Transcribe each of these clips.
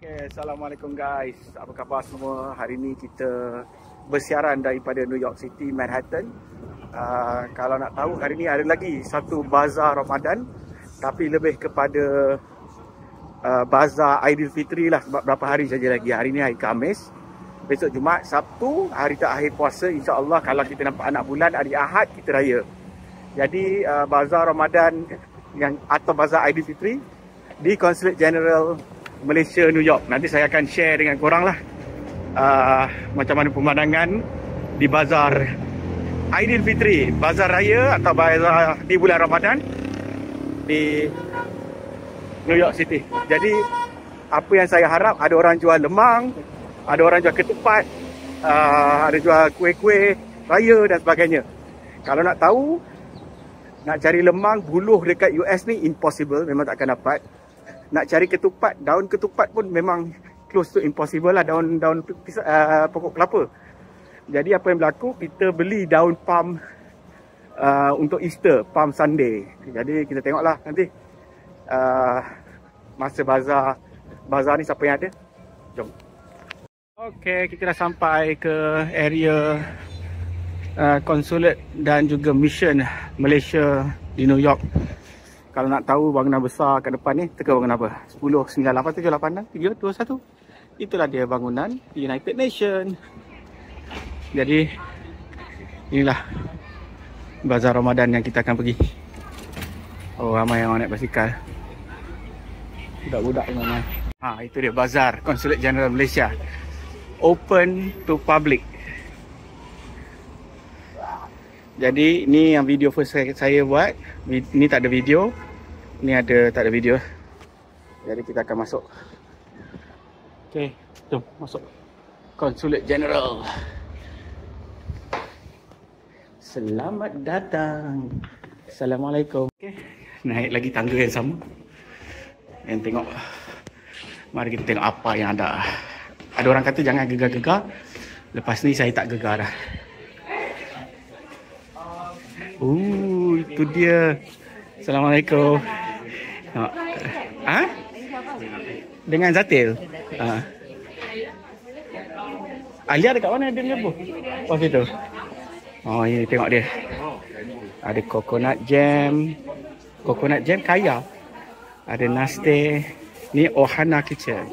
Okay, Assalamualaikum guys. Apa khabar semua? Hari ni kita bersiaran daripada New York City, Manhattan. Kalau nak tahu, hari ni ada lagi satu bazar Ramadan, tapi lebih kepada bazar Aidilfitri lah, sebab berapa hari saja lagi. Hari ni hari Khamis, besok Jumaat, Sabtu, hari terakhir puasa. InsyaAllah kalau kita nampak anak bulan, hari Ahad kita raya. Jadi bazar Ramadan atau bazar Aidilfitri di Consulate General Malaysia, New York. Nanti saya akan share dengan korang lah macam mana pemandangan di bazar Aidilfitri, bazar raya atau bazar di bulan Ramadan di New York City. Jadi apa yang saya harap, ada orang jual lemang, ada orang jual ketupat, ada jual kuih-kuih raya dan sebagainya. Kalau nak tahu, nak cari lemang buluh dekat US ni impossible, memang tak akan dapat. Nak cari ketupat, daun ketupat pun memang close to impossible lah, daun pokok kelapa. Jadi apa yang berlaku, kita beli daun palm untuk Easter, Palm Sunday. Jadi kita tengoklah nanti masa bazar ni siapa yang ada. Jom. Okay, kita dah sampai ke area Consulate dan juga Mission Malaysia di New York. Kalau nak tahu bangunan besar kat depan ni, teka bangunan apa? 10, 9, 8, 7, 8, 6, 3, 2, 1. Itulah dia bangunan United Nations. Jadi inilah bazar Ramadan yang kita akan pergi. Oh, ramai yang naik basikal. Budak-budak ramai. Itu dia bazar Consulate General Malaysia. Open to public. Jadi ni yang video first saya buat. Ni tak ada video. Ni tak ada video. Jadi kita akan masuk. Okay, jom masuk Consulate General. Selamat datang. Assalamualaikum. Okay, naik lagi tangga yang sama. Yang tengok. Mari kita tengok apa yang ada. Ada orang kata jangan gegar-gegar. Lepas ni saya tak gegar dah. Itu dia. Assalamualaikum. Dengan Zatil. Alia dekat mana dia menyebut? Oh, situ. Oh, ini tengok dia. Ada coconut jam. Coconut jam kaya. Ada naste. Ni Ohana Kitchen.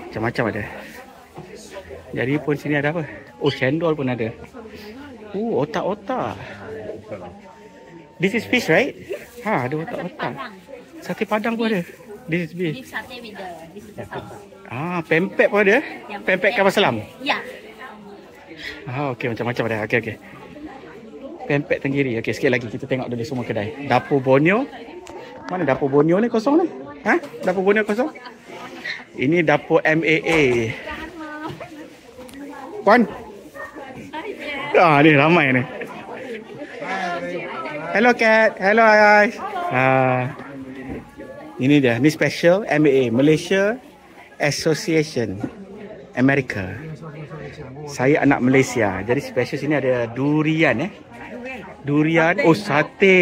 Macam-macam ada. Jadi pun sini ada apa? Oh, cendol pun ada. Otak-otak. This is fish, right? Ada otak-otak. Sate Padang pun ada. This is beef. Beef satay with this is the sambal. Pempek pun ada? Pempek kapal selam? Ya. Okey, macam-macam ada. Okey. Pempek tenggiri. Okey, sikit lagi kita tengok dulu semua kedai. Dapur Borneo. Mana dapur Borneo ni kosong ni? Dapur Borneo kosong? Ini dapur MAA. Puan? Ni ramai ni. Hello Cat. Hello guys. Ini dia. Ni special MAA, Malaysia Association America. Saya anak Malaysia. Jadi special sini ada durian Durian. Oh, sate.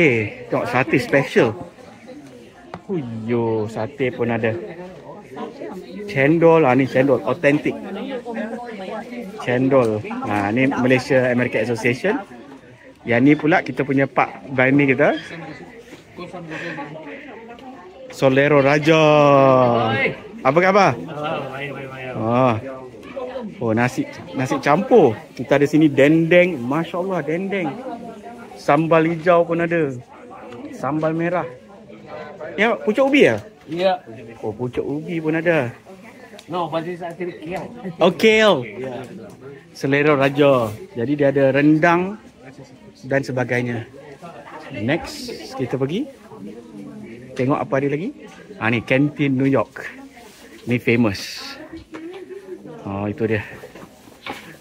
Tengok sate special. Sate pun ada. Cendol. Ni cendol authentic. Cendol. Ni Malaysia American Association. Yang ni pula kita punya Pak Bani kita. Solero Raja. Apa khabar? Nasi campur. Kita ada sini dendeng. Masya Allah, dendeng. Sambal hijau pun ada. Sambal merah. Ya, pucuk ubi ya? Ya. Pucuk ubi pun ada. No, but this is actually kale. Kale. Selera Raja. Jadi dia ada rendang dan sebagainya. Next kita pergi tengok apa ada lagi. Ni kantin New York. Ni famous. Itu dia.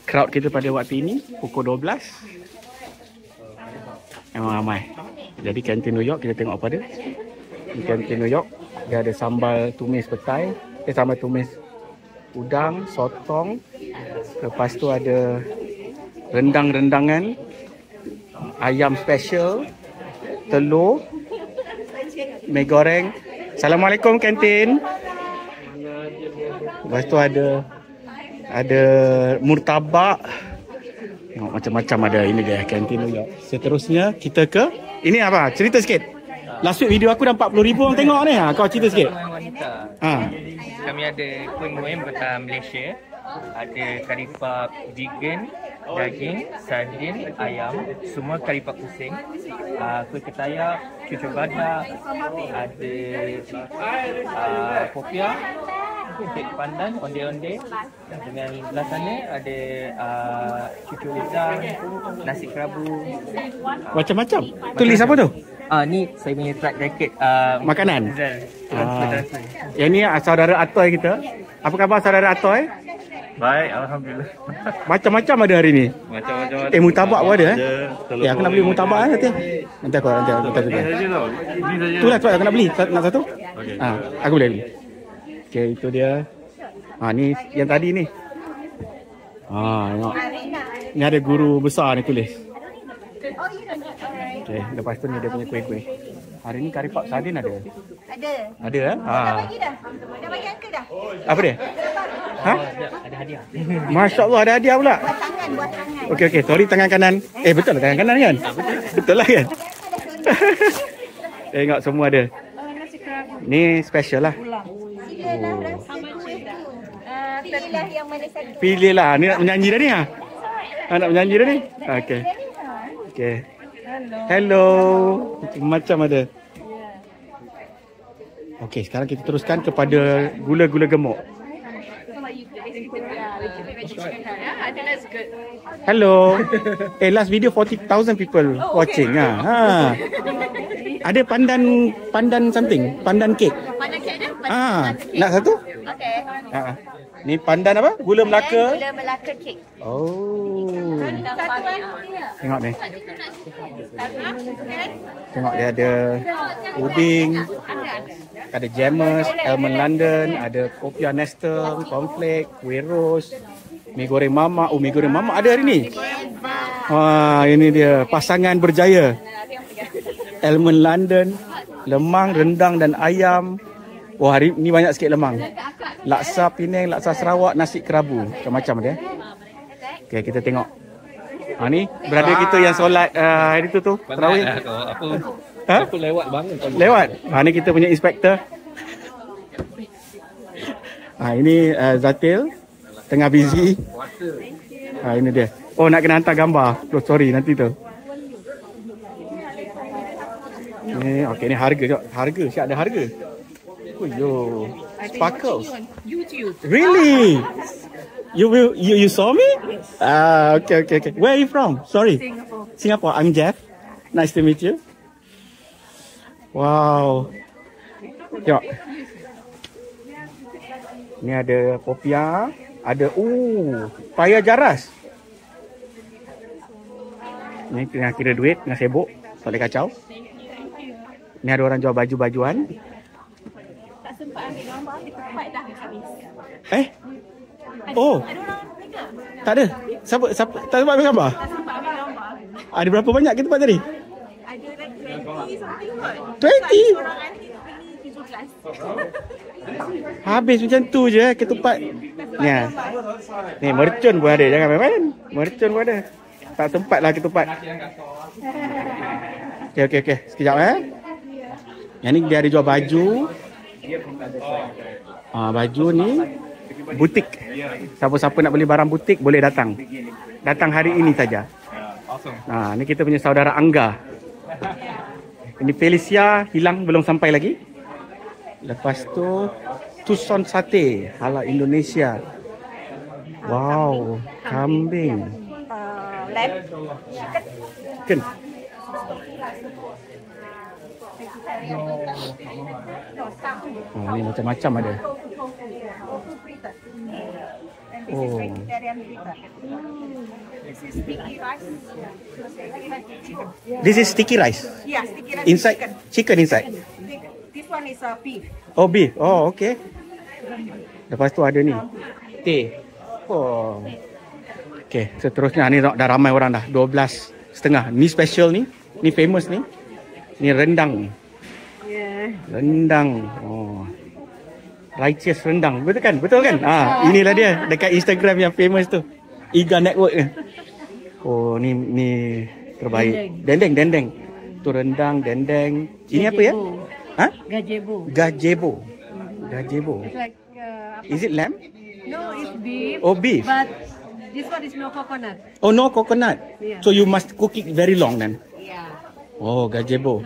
Crowd kita pada waktu ini pukul 12. Memang ramai. Jadi kantin New York kita tengok apa ada. Di kantin New York dia ada sambal tumis petai, sambal tumis udang, sotong. Lepas tu ada rendang-rendangan, ayam special, telur, mi goreng. Assalamualaikum kantin. Lepas tu ada murtabak. Tengok macam-macam ada. Ini dia kantin New York. Seterusnya kita ke ini apa? Cerita sikit. Last week video aku dah 40,000 orang tengok ni. Kau cerita sikit. Kami ada kuih muem bertahan Malaysia. Ada kari puff vegan, daging, sardin, ayam, semua kari puff pusing. Kuih ketayak, cucur badak, ada popia, kek pandan, onde-onde. Dengan belah sana ada cucur udang, nasi kerabu. Macam-macam. Tulis apa tu? Ni saya punya track jacket Makanan. Transfer. Yang ni saudara Atoy kita. Apa khabar saudara Atoy? Baik, alhamdulillah. Macam-macam ada hari ni. Macam-macam. Murtabak pun ada aku nak beli murtabak nanti. Nanti aku. Itulah sebab aku nak beli. Nak satu? Okey. Aku boleh beli. Okey, itu dia. Ni yang tadi ni. Tengok. Ni ada guru besar ni tulis. Okey, lepas tu ni dia punya kuih-kuih. Hari ni kari puff sardin ada. Ada Dah bagi dah. Dah bagi angka dah. Apa dia? Ada hadiah. Masya-Allah ada hadiah pula. Buat tangan. Okey, sorry tangan kanan. Betul lah tangan kanan kan? Betul lah kan? Tengok semua ada. Ni special lah. Silalah rasa kuih tu. Pilihlah yang mana satu. Pilihlah. Ni nak menyanyi dah ni nak menyanyi dah ni? Okey. Okey. Hello. Macam ada. Okey, sekarang kita teruskan kepada gula-gula gemuk. Hello. Last video 40,000 people watching. Ada pandan something, pandan cake. Pandan cake ada? Nak satu? Okey. Ni pandan apa? Gula Melaka. Gula Melaka cake. Oh. Tengok ni. Tengok dia ada ubing, ada jammers, almond London, ada kopiah Nestle, cornflake, kuih ros, mi goreng mama. Mi goreng mama ada hari ni. Ini dia pasangan berjaya. Almond London, lemang, rendang dan ayam. Hari ni banyak sikit lemang. Laksa Penang, laksa Sarawak, nasi kerabu. Macam-macam dia. Okey, kita tengok. Ni brother kita yang solat hari tu tarawih. Aku lewat bangun. Lewat. Ni kita punya inspektor. Ini Zatil tengah busy. Ini dia. Nak kena hantar gambar. Sorry nanti tu. Okey, ni harga jap. Siap ada harga. Yo, sparkles. YouTube. Really? You saw me? Okay. Where are you from? Sorry. Singapore. I'm Jeff. Nice to meet you. Wow. Tengok. Ni ada popia, ada paya jaras. Ni tengah kira duit, tengah sibuk, tak boleh kacau. Ni ada orang jual baju-bajuan. Tak sempat ambil gambar, tempat dah habis. Tak ada. Siapa tak sempat ambil gambar? Tak sempat ambil gambar. Ada berapa banyak ke tempat tadi? Ada 20 something kot. 20? Orang anti beli 17. Habis macam tu je ketupat. Ni mercun pun ada. Jangan main-main. Mercun pun ada. Tak sempat lah ketupat. Okey. Sekejap Yang ni dia ada jual baju. Baju ni butik. Siapa-siapa nak beli barang butik boleh datang. Datang hari ini saja. Ni kita punya saudara Angga. Ini Felicia hilang belum sampai lagi. Lepas tu Tucson Sate halal Indonesia. Wow, kambing. Lamb. Chicken. Ni macam-macam ada. This is sticky rice. Yeah, sticky rice. Inside chicken inside. This one is beef. Beef. Okay. Lepas tu ada ni teh. Okay, seterusnya ni dah ramai orang dah. 12.5. Ni special ni. Ni famous ni. Ni rendang. Rendang. Righteous rendang. Betul kan? Betul kan? Inilah dia dekat Instagram yang famous tu. Iga Network ni. Oh, ni terbaik. Dendeng. Tu rendang, dendeng. Ini apa ya? Gazebo. Gazebo. It's like Is it lamb? no, it's beef. Oh, beef. But this one is no coconut. Oh, no coconut. Yeah. So you must cook it very long then. Yeah. Oh, gazebo.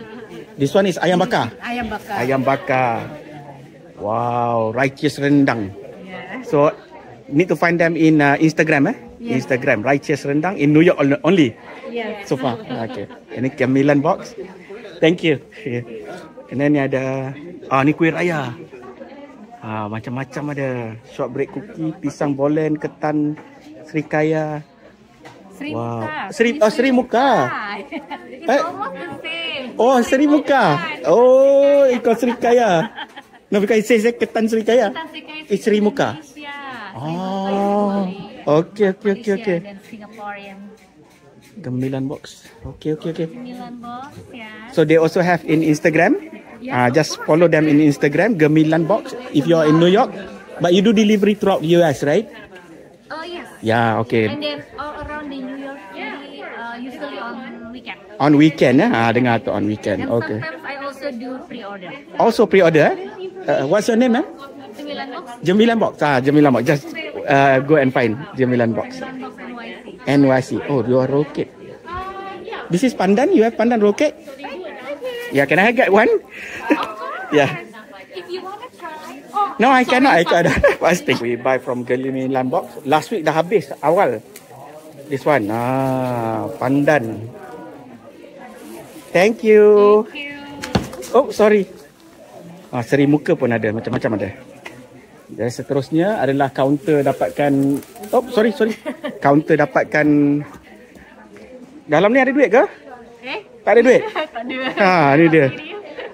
This one is ayam bakar. Ayam bakar. Ayam bakar. Wow, righteous rendang. Yeah. So need to find them in Instagram Yes. Instagram righteous rendang in New York only Yes. so far. Okay. Ini camilan box. Thank you. And then ni ada ni kuih raya. Macam-macam ada. Shortbread cookie, pisang bolen, ketan serikaya. Sri Wow. Muka. Sri Muka. It's almost the same. Oh, Sri Muka. Oh, ikut serikaya. No, because it says ketan serikaya. It's Sri Muka. Oh. Okay. Dan Singaporean. Gemilan box. Okay. Milan box, yeah. So they also have in Instagram. Just follow them in Instagram, Gemilan box. If you're in New York, but you do delivery throughout US, right? Oh yes. Yeah, okay. And then all around the New York City, usually on weekend. On weekend, dengar tu on weekend. And Okay. sometimes I also do pre-order. Also pre-order. What's your name, Milan box. Gemilan box. Gemilan box. Just go and find Gemilan box. Milan box NYC. NYC. Oh, you are rocket. This is pandan. You have pandan rocket? Yeah, can I get one? Yeah. If you want to try. Oh, No, I cannot. Pasti. We buy from Gemilan box. Last week dah habis awal. This one. Pandan. Thank you. Oh, sorry. Seri Muka pun ada. Macam-macam ada. Dan seterusnya adalah kaunter dapatkan. Oh, sorry. Kaunter dapatkan. Dalam ni ada duit ke? Tak ada duit? Tak ada. Ni dia.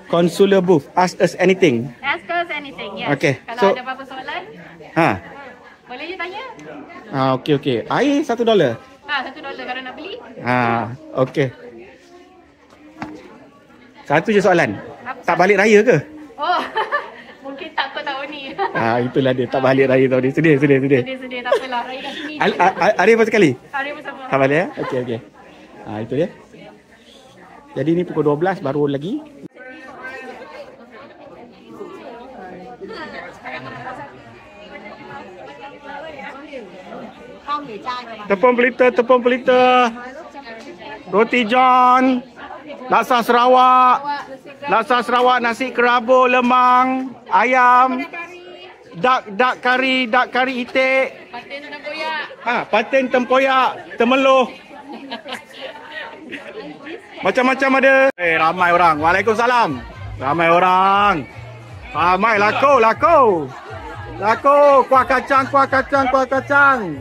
Consular booth. Ask us anything. Ask us anything, yes. Okay, Kalau so- ada apa-apa soalan, boleh je tanya. Okay. Air $1. $1 kalau nak beli. Okay. Satu je soalan. Apa? Tak balik raya ke? Oh, mungkin takut tahun ni. Itulah dia. Tak balik raya tahun ni. Sedih. Sedih, tak apalah. Raya kat sini. Ada apa sekali? Hari bersama. Tak balik Okay. Itu dia. Jadi ni pukul 12 baru lagi. Tepung pelita. Roti John. Laksa Sarawak, nasi kerabu, lemang, ayam, dak kari itik. Patin tempoyak, temeluh. Macam-macam ada. Ramai orang. Waalaikumsalam. Ramai orang. Ramai laku. Kuah kacang.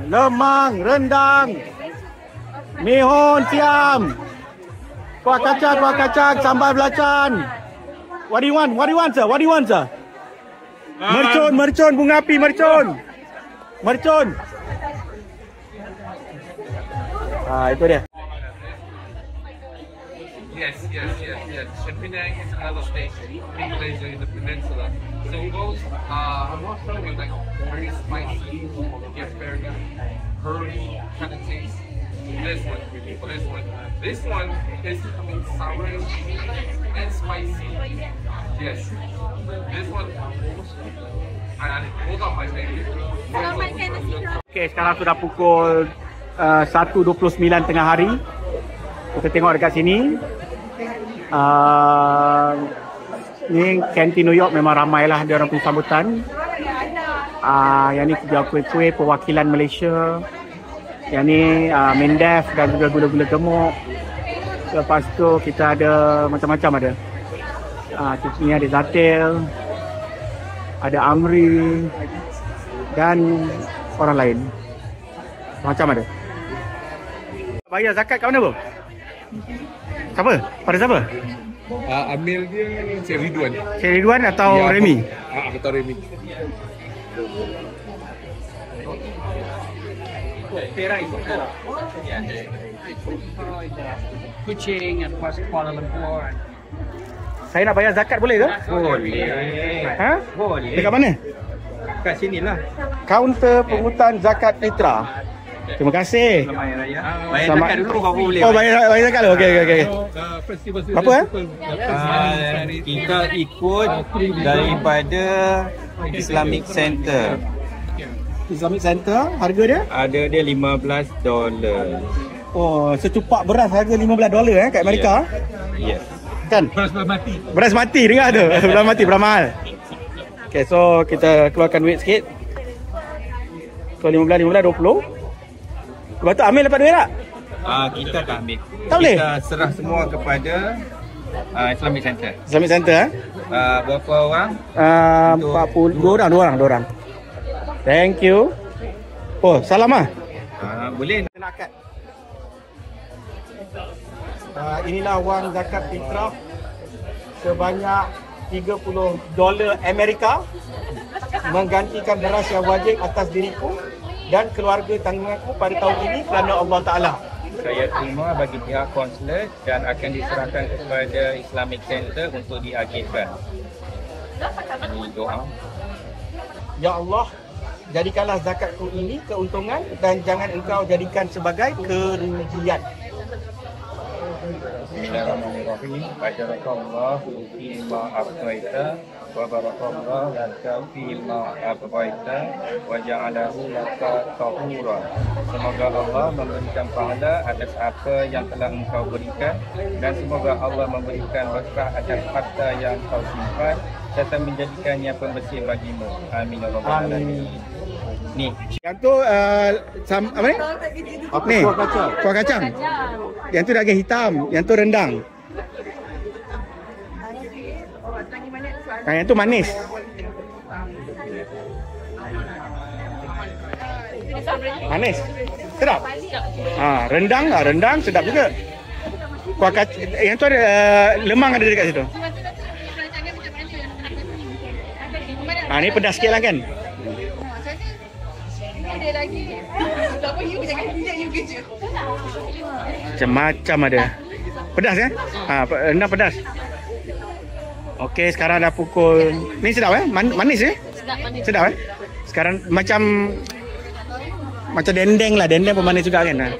Lemang, rendang. Mihun siam. Kuah kacang, sambal belacan. What do you want, sir? Mercun, bunga api, mercun. Itu dia. Yes. And Penang is another station in Malaysia in the peninsula. So those with like very spicy, get very herby kind of taste. This one is sour and spicy. Yes. This one, both are my favorite. Okay, sekarang sudah pukul 1.29 tengah hari. Kita tengok dekat sini. Ni kantin New York memang ramai lah dia orang punya sambutan. Yang ni jual kuih-kuih perwakilan Malaysia. Yang ni Mendef dan juga gula-gula gemuk. Lepas tu kita ada macam-macam ada. Ni ada Zatil, ada Amri dan orang lain. Macam ada. Bayar zakat kat mana bro? Siapa? Pada siapa? Amil dia Cik Ridwan. Cik Ridwan atau Remy? Atau Remy. Kuching and Kuala Lumpur. Saya nak bayar zakat boleh ke? Boleh. Ha? Boleh. Dekat mana? kat sini lah. Kaunter pungutan zakat fitrah. Terima kasih. Bayar raya. Bayar zakat dulu baru boleh. Oh, bayar zakat dulu. Okey. Apa? Kita ikut daripada Islamic Center. Islamic Center, harga dia? Ada dia $15. Oh, secupak beras harga $15 kat Amerika. Yes. Kan? Beras mati dengar tu. Beras mati berapa mahal? Okay, so kita keluarkan duit sikit. So 15, 20. Lepas tu ambil dapat duit tak? Kita tak ambil. Tak boleh? Kita serah semua kepada Islamic Center. Islamic Center Berapa orang? 42 orang. Thank you. Oh, salam ah. Boleh. Inilah wang zakat fitrah sebanyak $30 Amerika menggantikan beras yang wajib atas diriku dan keluarga tanggunganku pada tahun ini kerana Allah Ta'ala. Saya terima bagi pihak konsulat dan akan diserahkan kepada Islamic Center untuk diagihkan. Doa. Ya Allah, jadikanlah zakatku ini keuntungan dan jangan engkau jadikan sebagai kerugian. Bismillahirrahmanirrahim. Barakallah fi ma a'taita wa barakallah laka fi ma a'taita wa ja'alahu laka tahura. Semoga Allah memberikan pahala atas apa yang telah engkau berikan dan semoga Allah memberikan berkah atas harta yang kau simpan serta menjadikannya pembersih bagimu. Amin ya rabbal alamin. Ni. Yang tu apa ni? Ni, kuah kacang. Yang tu daging hitam, yang tu rendang. Yang tu manis. Manis. Sedap. Rendang sedap juga. Kuah kacang, yang tu ada lemang ada dekat situ. Ni pedas sikit lah kan? Macam-macam ada. Pedas ya? Rendang pedas. Okey, sekarang dah pukul. Ni sedap manis Sedap Sekarang macam dendeng lah. Dendeng pun manis juga kan.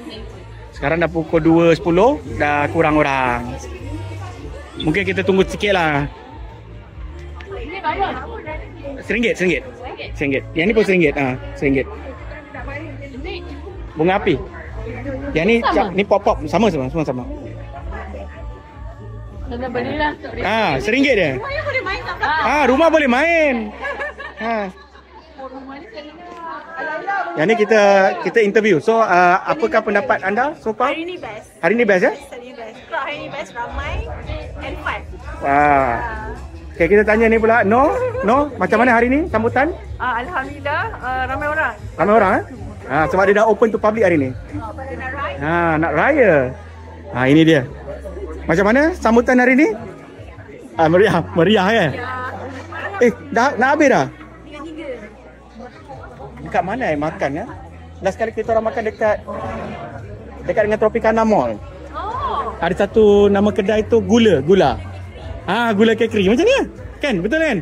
Sekarang dah pukul 2.10. Dah kurang orang. Mungkin kita tunggu sikit lah. RM1. Yang ni pun RM1. RM1. Bunga api. Yang ni pop-pop semua sama. Dah belilah. RM1 dia. Rumah boleh main. Yang ni kita interview. So apakah pendapat anda so far? Hari ni best. Hari ni best ya? Hari ni best, ramai and fun. Okay, kita tanya ni pula. No, macam mana hari ni sambutan? Alhamdulillah, ramai orang. Ramai orang sebab dia dah open to public hari ni. Nak raya. Ini dia. Macam mana sambutan hari ni? Meriah kan? Dah nak habis dah? Dekat mana makan ya? Last kali kita orang makan dekat dengan Tropicana Mall. Ada satu nama kedai tu Gula. Gula Kekri macam ni lah. Kan? Betul kan?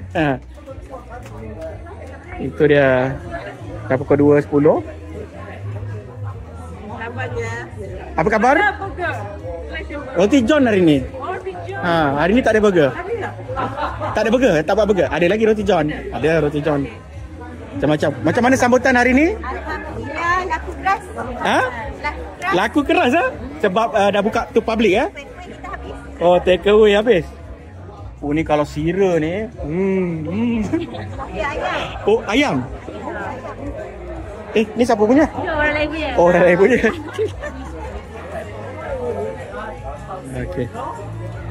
Itu dia. Dah pukul 2.10. Apa khabar? Roti John hari ni. Hari ni tak ada burger. Tak ada burger? Tak buat burger? Ada lagi roti John? Ada roti John. Macam-macam. Macam mana sambutan hari ni? Alhamdulillah, laku keras. Laku keras Sebab dah buka to public Oh, take away habis. Ni kalau sira ni. Oh, ayam. Ni siapa punya? Orang lain punya. Oh, orang lain punya. Okey.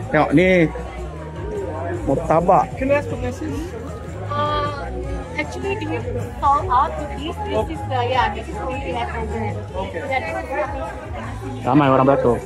Tengok ni. Murtabak. Actually, we sold out to this. This is this is what we have over. Ramai orang beratur.